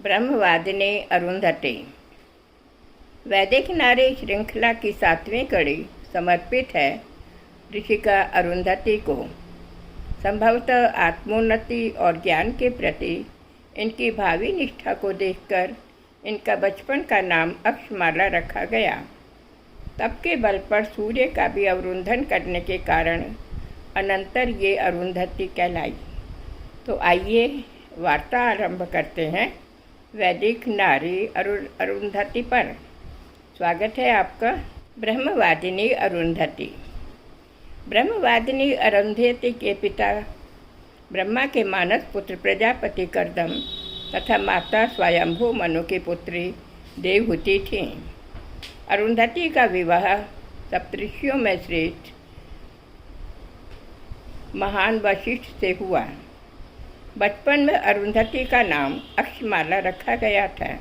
ब्रह्मवादिनी अरुंधति। वैदिक नारी श्रृंखला की 7वीं कड़ी समर्पित है ऋषिका अरुंधति को। संभवतः आत्मोन्नति और ज्ञान के प्रति इनकी भावी निष्ठा को देखकर इनका बचपन का नाम अक्षमाला रखा गया। तप के बल पर सूर्य का भी अवरुंधन करने के कारण अनंतर ये अरुंधति कहलाई। तो आइए वार्ता आरंभ करते हैं वैदिक नारी अरुंधति पर। स्वागत है आपका। ब्रह्मवादिनी अरुंधति। ब्रह्मवादिनी अरुंधति के पिता ब्रह्मा के मानस पुत्र प्रजापति कर्दम तथा माता स्वयंभू मनु की पुत्री देवहूति थीं। अरुंधति का विवाह सप्तऋषियों में श्रेष्ठ महान वशिष्ठ से हुआ। बचपन में अरुंधति का नाम अक्षमाला रखा गया था।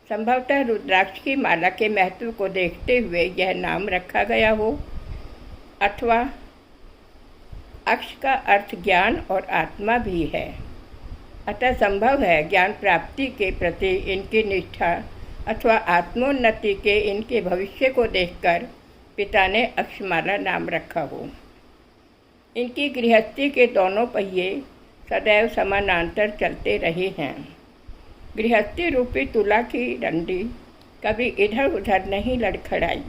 संभवतः रुद्राक्ष की माला के महत्व को देखते हुए यह नाम रखा गया हो, अथवा अक्ष का अर्थ ज्ञान और आत्मा भी है। अतः संभव है ज्ञान प्राप्ति के प्रति इनकी निष्ठा अथवा आत्मोन्नति के इनके भविष्य को देखकर पिता ने अक्षमाला नाम रखा हो। इनकी गृहस्थी के दोनों पहिए सदैव समानांतर चलते रहे हैं। गृहस्थी रूपी तुला की डंडी कभी इधर उधर नहीं लड़खड़ाई।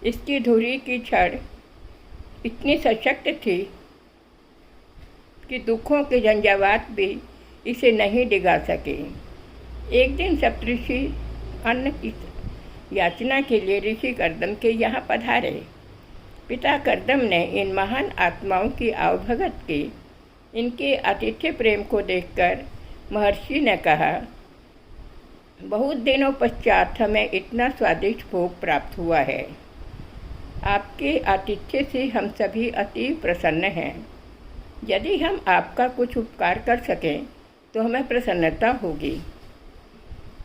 इसकी धुरी की छड़ इतनी सशक्त थी कि दुखों के झंझावात भी इसे नहीं डिगा सके। एक दिन सप्तऋषि अन्न की याचना के लिए ऋषि कर्दम के यहाँ पधारे। पिता कर्दम ने इन महान आत्माओं की आवभगत की। इनके आतिथ्य प्रेम को देखकर महर्षि ने कहा, बहुत दिनों पश्चात हमें इतना स्वादिष्ट भोग प्राप्त हुआ है। आपके आतिथ्य से हम सभी अति प्रसन्न हैं। यदि हम आपका कुछ उपकार कर सकें तो हमें प्रसन्नता होगी।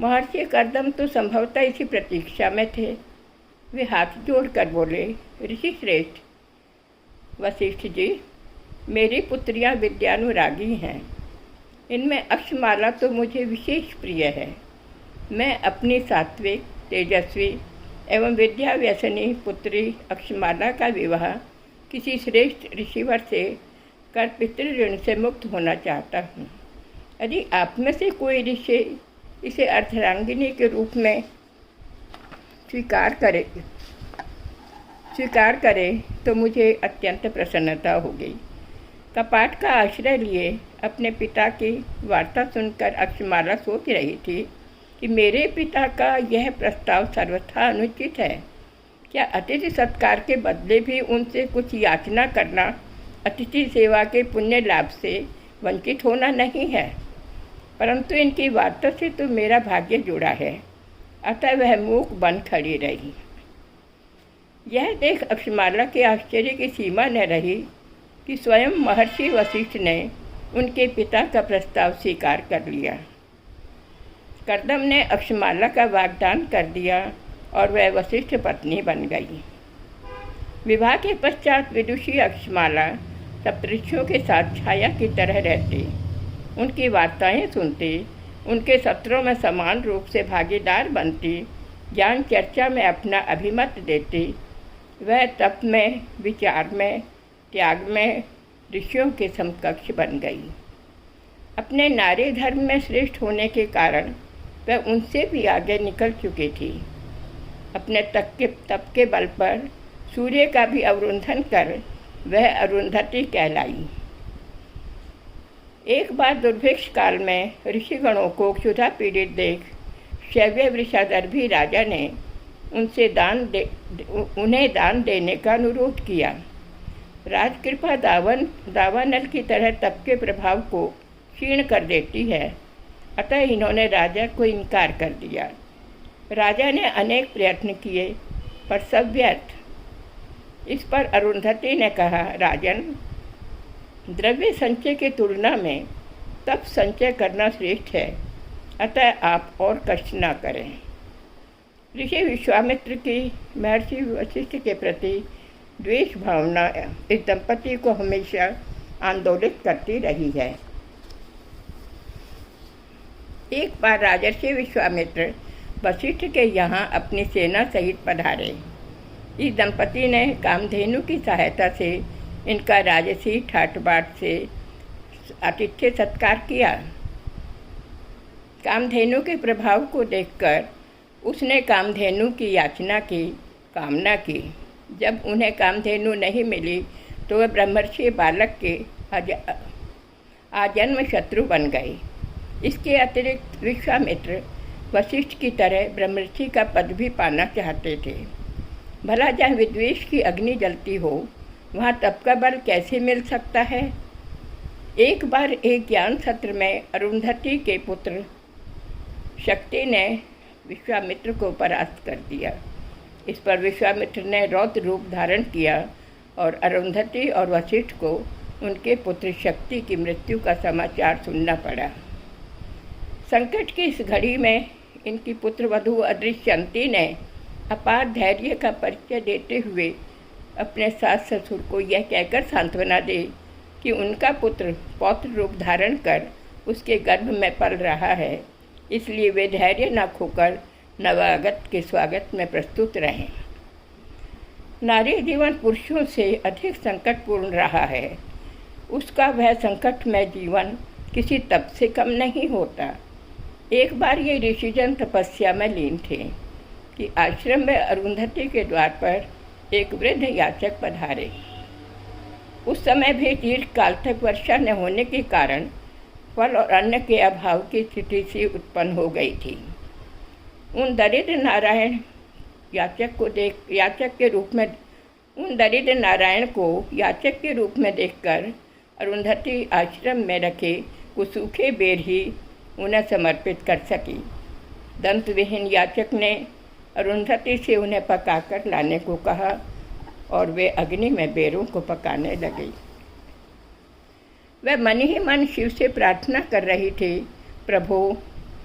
महर्षि कर्दम तो संभवतः इसी प्रतीक्षा में थे। वे हाथ जोड़कर बोले, ऋषि श्रेष्ठ वशिष्ठ जी, मेरी पुत्रियां विद्यानुरागी हैं। इनमें अक्षमाला तो मुझे विशेष प्रिय है। मैं अपनी सात्विक, तेजस्वी एवं विद्या व्यसनी पुत्री अक्षमाला का विवाह किसी श्रेष्ठ ऋषिवर से कर पितृऋण से मुक्त होना चाहता हूँ। यदि आप में से कोई ऋषि इसे अर्धरांगिनी के रूप में स्वीकार करे तो मुझे अत्यंत प्रसन्नता होगी। कपाट का आश्रय लिए अपने पिता की वार्ता सुनकर अक्षमाला सोच रही थी कि मेरे पिता का यह प्रस्ताव सर्वथा अनुचित है। क्या अतिथि सत्कार के बदले भी उनसे कुछ याचना करना अतिथि सेवा के पुण्य लाभ से वंचित होना नहीं है? परंतु इनकी वार्ता से तो मेरा भाग्य जुड़ा है। अतः वह मूक बन खड़ी रही। यह देख अक्षमाला के आश्चर्य की सीमा न रही कि स्वयं महर्षि वशिष्ठ ने उनके पिता का प्रस्ताव स्वीकार कर लिया। कर्दम ने अक्षमाला का वाग्दान कर दिया और वह वशिष्ठ पत्नी बन गई। विवाह के पश्चात विदुषी अक्षमाला सप्तऋषियों के साथ छाया की तरह रहती। उनकी वार्ताएं सुनती, उनके सत्रों में समान रूप से भागीदार बनती, ज्ञान चर्चा में अपना अभिमत देती। वह तप में, विचार में, त्याग में ऋषियों के समकक्ष बन गई। अपने नारी धर्म में श्रेष्ठ होने के कारण वह उनसे भी आगे निकल चुकी थी। अपने तप के बल पर सूर्य का भी अवरुंधन कर वह अरुंधति कहलाई। एक बार दुर्भिक्ष काल में ऋषिगणों को क्षुधा पीड़ित देख शैव्य वृषादर्भी राजा ने उन्हें दान देने का अनुरोध किया। राजकृपा दावानल की तरह तप के प्रभाव को क्षीण कर देती है। अतः इन्होंने राजा को इनकार कर दिया। राजा ने अनेक प्रयत्न किए पर सब व्यर्थ। इस पर अरुंधति ने कहा, राजन, द्रव्य संचय की तुलना में तप संचय करना श्रेष्ठ है। अतः आप और कष्ट न करें। ऋषि विश्वामित्र की महर्षि वशिष्ठ के प्रति द्वेष भावना इस दंपति को हमेशा आंदोलित करती रही है। एक बार राजर्षि विश्वामित्र वशिष्ठ के यहाँ अपनी सेना सहित पधारे। इस दंपति ने कामधेनु की सहायता से इनका राजसी ठाट बाट से आतिथ्य सत्कार किया। कामधेनु के प्रभाव को देखकर उसने कामधेनु की याचना की कामना की। जब उन्हें कामधेनु नहीं मिली तो वह ब्रह्मर्षि बालक के आजन्म शत्रु बन गए। इसके अतिरिक्त विश्वामित्र वशिष्ठ की तरह ब्रह्मर्षि का पद भी पाना चाहते थे। भला जहाँ विद्वेष की अग्नि जलती हो वहाँ तप का बल कैसे मिल सकता है। एक बार एक ज्ञान सत्र में अरुंधति के पुत्र शक्ति ने विश्वामित्र को परास्त कर दिया। इस पर विश्वामित्र ने रौद्र रूप धारण किया और अरुंधति और वशिष्ठ को उनके पुत्र शक्ति की मृत्यु का समाचार सुनना पड़ा। संकट की इस घड़ी में इनकी पुत्र वधू अदृश्यंती ने अपार धैर्य का परिचय देते हुए अपने सास ससुर को यह कहकर सांत्वना दी कि उनका पुत्र पौत्र रूप धारण कर उसके गर्भ में पल रहा है, इसलिए वे धैर्य न खोकर नवागत के स्वागत में प्रस्तुत रहें। नारी जीवन पुरुषों से अधिक संकटपूर्ण रहा है। उसका वह संकटमय जीवन किसी तप से कम नहीं होता। एक बार ये ऋषिजन तपस्या में लीन थे कि आश्रम में अरुंधति के द्वार पर एक वृद्ध याचक पधारे। उस समय भी दीर्घ काल तक वर्षा न होने के कारण फल और अन्न के अभाव की स्थिति सी उत्पन्न हो गई थी। उन दरिद्र नारायण को याचक के रूप में देखकर अरुंधति आश्रम में रखे कुछ सूखे बेर ही उन्हें समर्पित कर सकी। दंतविहीन याचक ने अरुंधति से उन्हें पकाकर लाने को कहा और वे अग्नि में बेरों को पकाने लगी। वह मन ही मन शिव से प्रार्थना कर रही थी, प्रभु,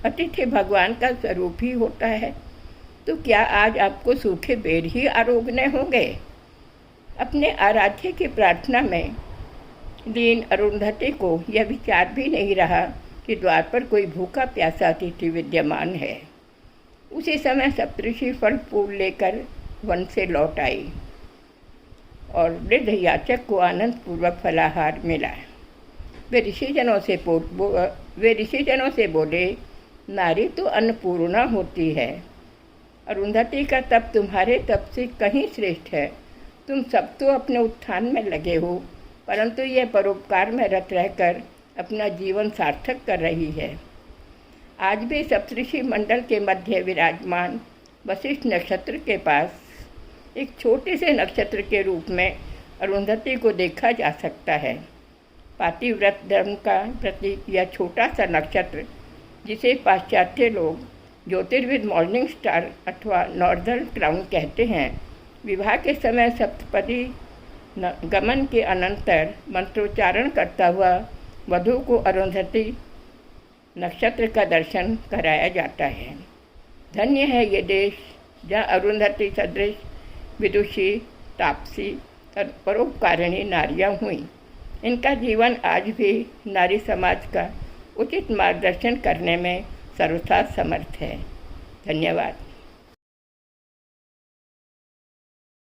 अतिथि भगवान का स्वरूप ही होता है, तो क्या आज आपको सूखे बेर ही आरोगने होंगे। अपने आराध्य की प्रार्थना में लीन अरुंधति को यह विचार भी नहीं रहा कि द्वार पर कोई भूखा प्यासा अतिथि विद्यमान है। उसी समय सप्तऋषि फल फूल लेकर वन से लौट आई और वृद्ध याचक को आनंदपूर्वक फलाहार मिला। वे ऋषिजनों से बोले, नारी तो अन्नपूर्णा होती है। अरुंधति का तप तुम्हारे तप से कहीं श्रेष्ठ है। तुम सब तो अपने उत्थान में लगे हो, परंतु यह परोपकार में रत रहकर अपना जीवन सार्थक कर रही है। आज भी सप्तऋषि मंडल के मध्य विराजमान वशिष्ठ नक्षत्र के पास एक छोटे से नक्षत्र के रूप में अरुंधति को देखा जा सकता है। पातिव्रत धर्म का प्रतीक यह छोटा सा नक्षत्र, जिसे पाश्चात्य लोग ज्योतिर्विद मॉर्निंग स्टार अथवा नॉर्दर्न क्राउन कहते हैं, विवाह के समय सप्तपदी गमन के अनंतर मंत्रोच्चारण करता हुआ वधू को अरुंधति नक्षत्र का दर्शन कराया जाता है। धन्य है ये देश जहाँ अरुंधति सदृश विदुषी, तापसी और परोपकारिणी नारियाँ हुई। इनका जीवन आज भी नारी समाज का उचित मार्गदर्शन करने में सर्वथा समर्थ है। धन्यवाद।